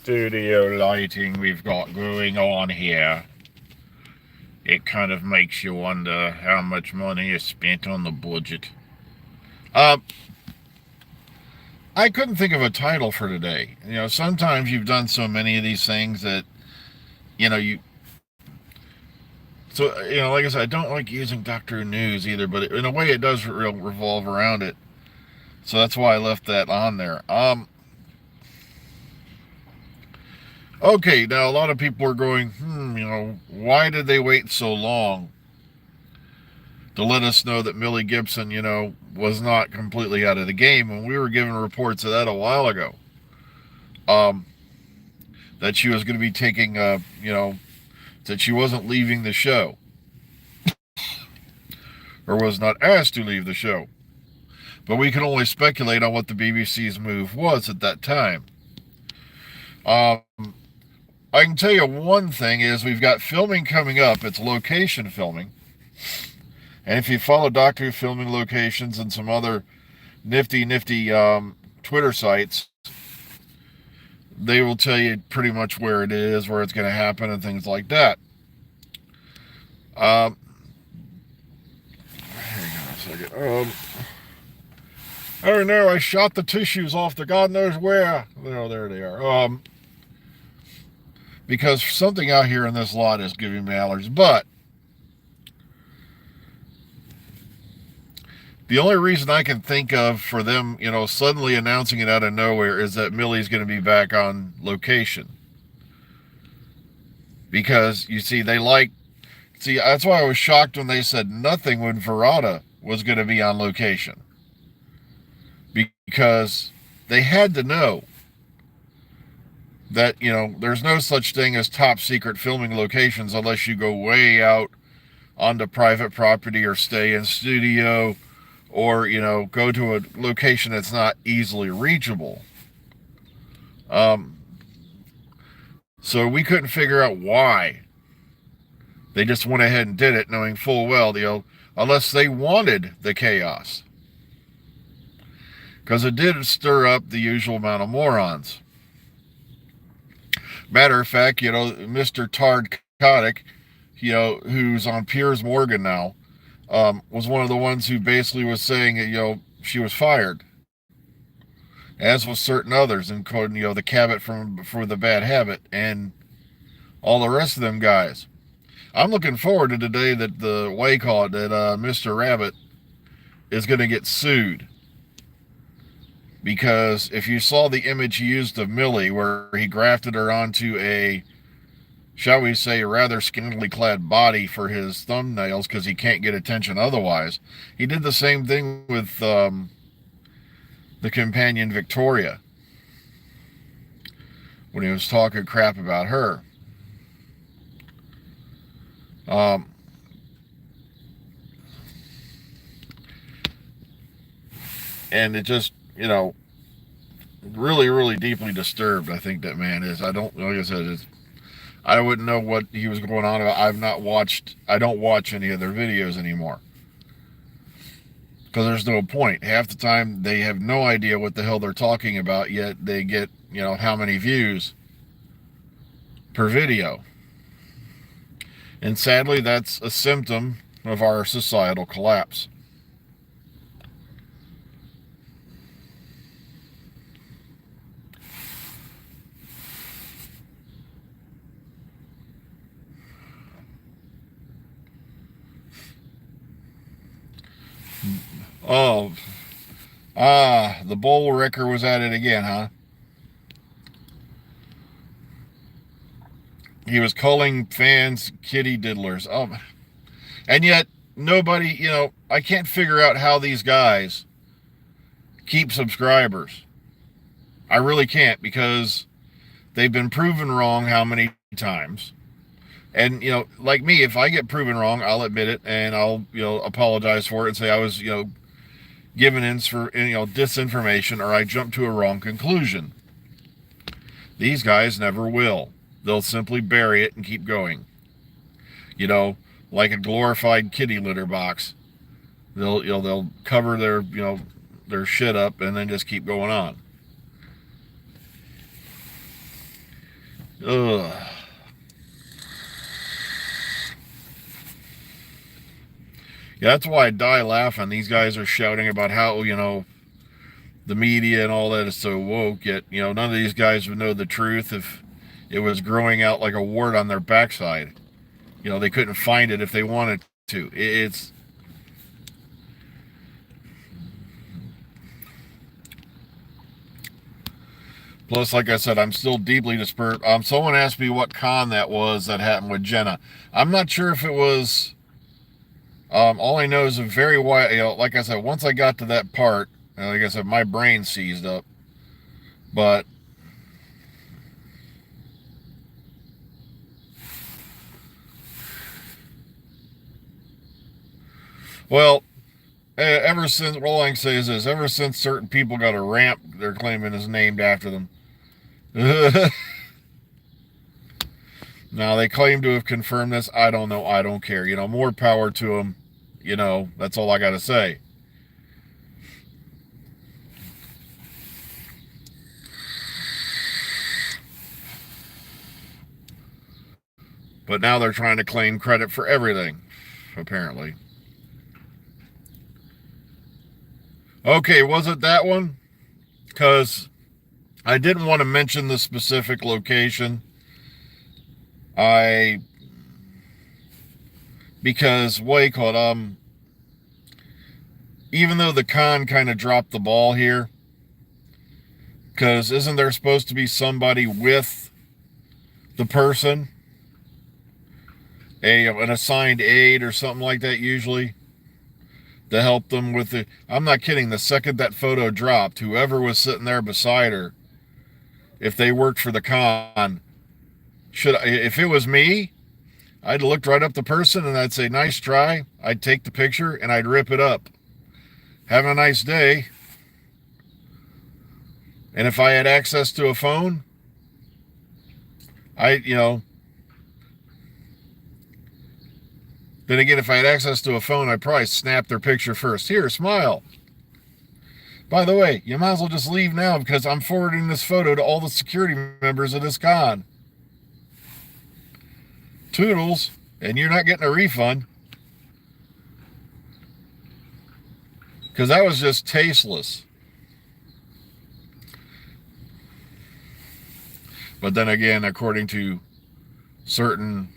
studio lighting we've got going on here. It kind of makes you wonder how much money is spent on the budget. Uh, I couldn't think of a title for today. Sometimes you've done so many of these things that, you. So, like I said, I don't like using Doctor News either, but in a way it does revolve around it. So that's why I left that on there. Okay, now a lot of people are going, why did they wait so long to let us know that Millie Gibson, was not completely out of the game when we were given reports of that a while ago? Um, that she was going to be taking, that she wasn't leaving the show or was not asked to leave the show. But we can only speculate on what the BBC's move was at that time. Um, I can tell you one thing is we've got filming coming up. It's location filming. And if you follow Doctor Who filming locations and some other nifty Twitter sites, they will tell you pretty much where it is, where it's going to happen, and things like that. Hang on a second. I don't know. I shot the tissues off to God knows where. Oh, there they are. Because something out here in this lot is giving me allergies. But the only reason I can think of for them, suddenly announcing it out of nowhere is that Millie's going to be back on location. Because, you see, that's why I was shocked when they said nothing when Verada was going to be on location. Because they had to know that, there's no such thing as top secret filming locations unless you go way out onto private property or stay in studio or, go to a location that's not easily reachable. So we couldn't figure out why. They just went ahead and did it, knowing full well, unless they wanted the chaos. Because it did stir up the usual amount of morons. Matter of fact, Mr. Tard Kotick, who's on Piers Morgan now, was one of the ones who basically was saying that, she was fired. As was certain others, including, the Cabot for the Bad Habit, and all the rest of them guys. I'm looking forward to the day that Mr. Rabbit is going to get sued. Because if you saw the image he used of Millie, where he grafted her onto a, shall we say, a rather scantily clad body for his thumbnails because he can't get attention otherwise, he did the same thing with the companion Victoria when he was talking crap about her. And it just, really deeply disturbed, I think that man is. I don't, like I said, I wouldn't know what he was going on about. I don't watch any of their videos anymore. Because there's no point. Half the time they have no idea what the hell they're talking about, yet they get, how many views per video. And sadly, that's a symptom of our societal collapse. Oh, the bowl wrecker was at it again, huh? He was calling fans kitty diddlers. Oh, and yet nobody, I can't figure out how these guys keep subscribers. I really can't, because they've been proven wrong how many times. And, like me, if I get proven wrong, I'll admit it and I'll, apologize for it and say I was, given disinformation, or I jumped to a wrong conclusion. These guys never will. They'll simply bury it and keep going. Like a glorified kitty litter box. They'll cover their shit up and then just keep going on. Ugh. Yeah, that's why I die laughing. These guys are shouting about how, the media and all that is so woke, yet, none of these guys would know the truth if it was growing out like a wart on their backside. They couldn't find it if they wanted to. It's plus, like I said, I'm still deeply dispersed. Someone asked me what con that was that happened with Jenna. I'm not sure if it was. All I know is a very wide. Like I said, once I got to that part, like I said, my brain seized up. But well, ever since, all I can say is this: ever since certain people got a ramp, they're claiming is named after them. Now they claim to have confirmed this. I don't know. I don't care. More power to them. That's all I got to say. But now they're trying to claim credit for everything, apparently. Okay, was it that one? Because I didn't want to mention the specific location. Because what you call it, even though the con kind of dropped the ball here, because isn't there supposed to be somebody with the person, an assigned aide or something like that usually, to help them with the. I'm not kidding. The second that photo dropped, whoever was sitting there beside her, if they worked for the con, if it was me, I'd looked right up the person and I'd say, nice try. I'd take the picture and I'd rip it up. Have a nice day. And if I had access to a phone, then again, if I had access to a phone, I'd probably snap their picture first. Here, smile. By the way, you might as well just leave now because I'm forwarding this photo to all the security members of this con. Toodles, and you're not getting a refund. Because that was just tasteless. But then again, according to certain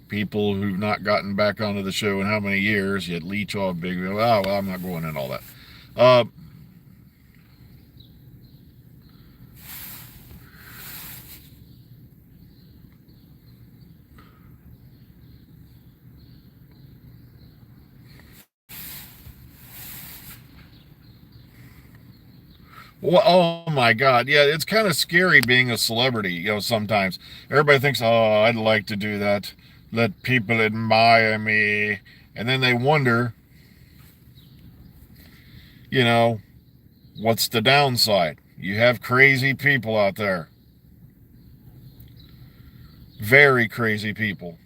people who've not gotten back onto the show in how many years, you'd leech off big. Oh, well, I'm not going in all that. Well, oh my God. Yeah, it's kind of scary being a celebrity, sometimes. Everybody thinks, oh, I'd like to do that. Let people admire me. And then they wonder, what's the downside? You have crazy people out there. Very crazy people.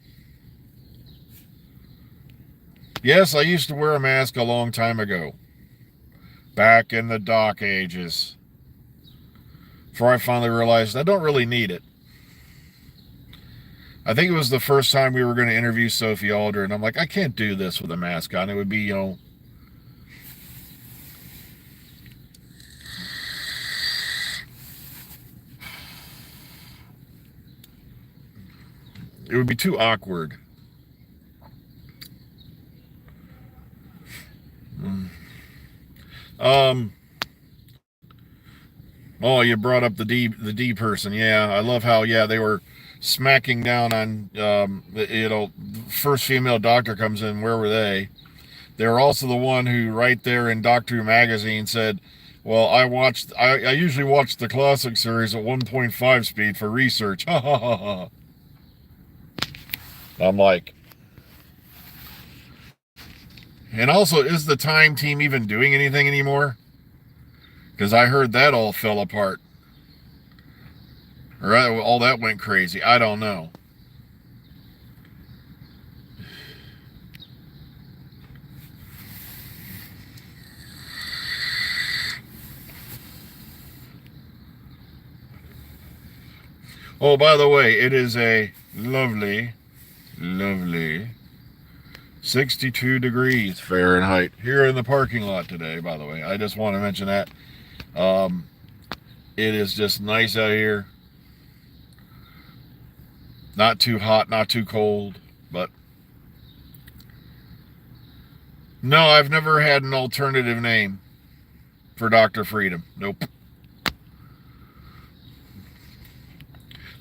Yes, I used to wear a mask a long time ago. Back in the dark ages. Before I finally realized I don't really need it. I think it was the first time we were going to interview Sophie Alder, and I'm like, I can't do this with a mask on. It would be, it would be too awkward. Oh, you brought up the D person. Yeah, I love how they were smacking down on first female doctor comes in. Where were they? They were also the one who right there in Doctor Who magazine said, "Well, I usually watch the classic series at 1.5 speed for research." Ha ha ha ha. I'm like, and also, is the Time team even doing anything anymore? Because I heard that all fell apart. Or all that went crazy. I don't know. Oh, by the way, it is a lovely, lovely 62 degrees Fahrenheit here in the parking lot today, by the way. I just want to mention that. Um, it is just nice out here. Not too hot, not too cold, but no, I've never had an alternative name for Dr. Freedom. Nope.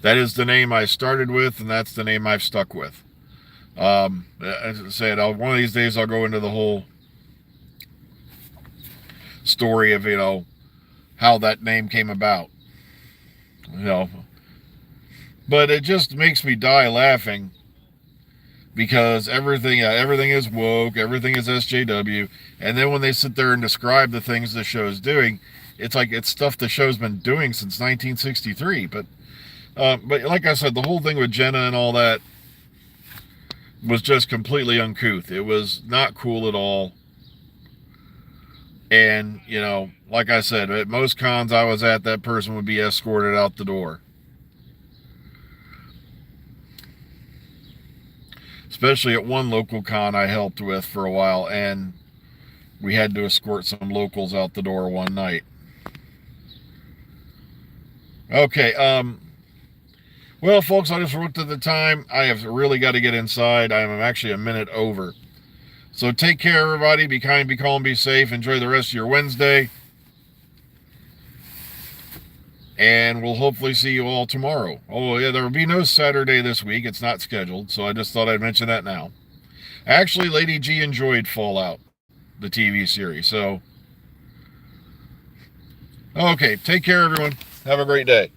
That is the name I started with, and that's the name I've stuck with. As I said, one of these days I'll go into the whole story of, how that name came about. But it just makes me die laughing because everything is woke, everything is SJW, and then when they sit there and describe the things the show's doing, it's like it's stuff the show's been doing since 1963. But like I said, the whole thing with Jenna and all that was just completely uncouth. It was not cool at all. And, like I said, at most cons I was at, that person would be escorted out the door. Especially at one local con I helped with for a while, and we had to escort some locals out the door one night. Okay, well, folks, I just looked at the time. I have really got to get inside. I am actually a minute over. So take care, everybody. Be kind, be calm, be safe. Enjoy the rest of your Wednesday. And we'll hopefully see you all tomorrow. Oh, yeah, there will be no Saturday this week. It's not scheduled, so I just thought I'd mention that now. Actually, Lady G enjoyed Fallout, the TV series. So, okay, take care, everyone. Have a great day.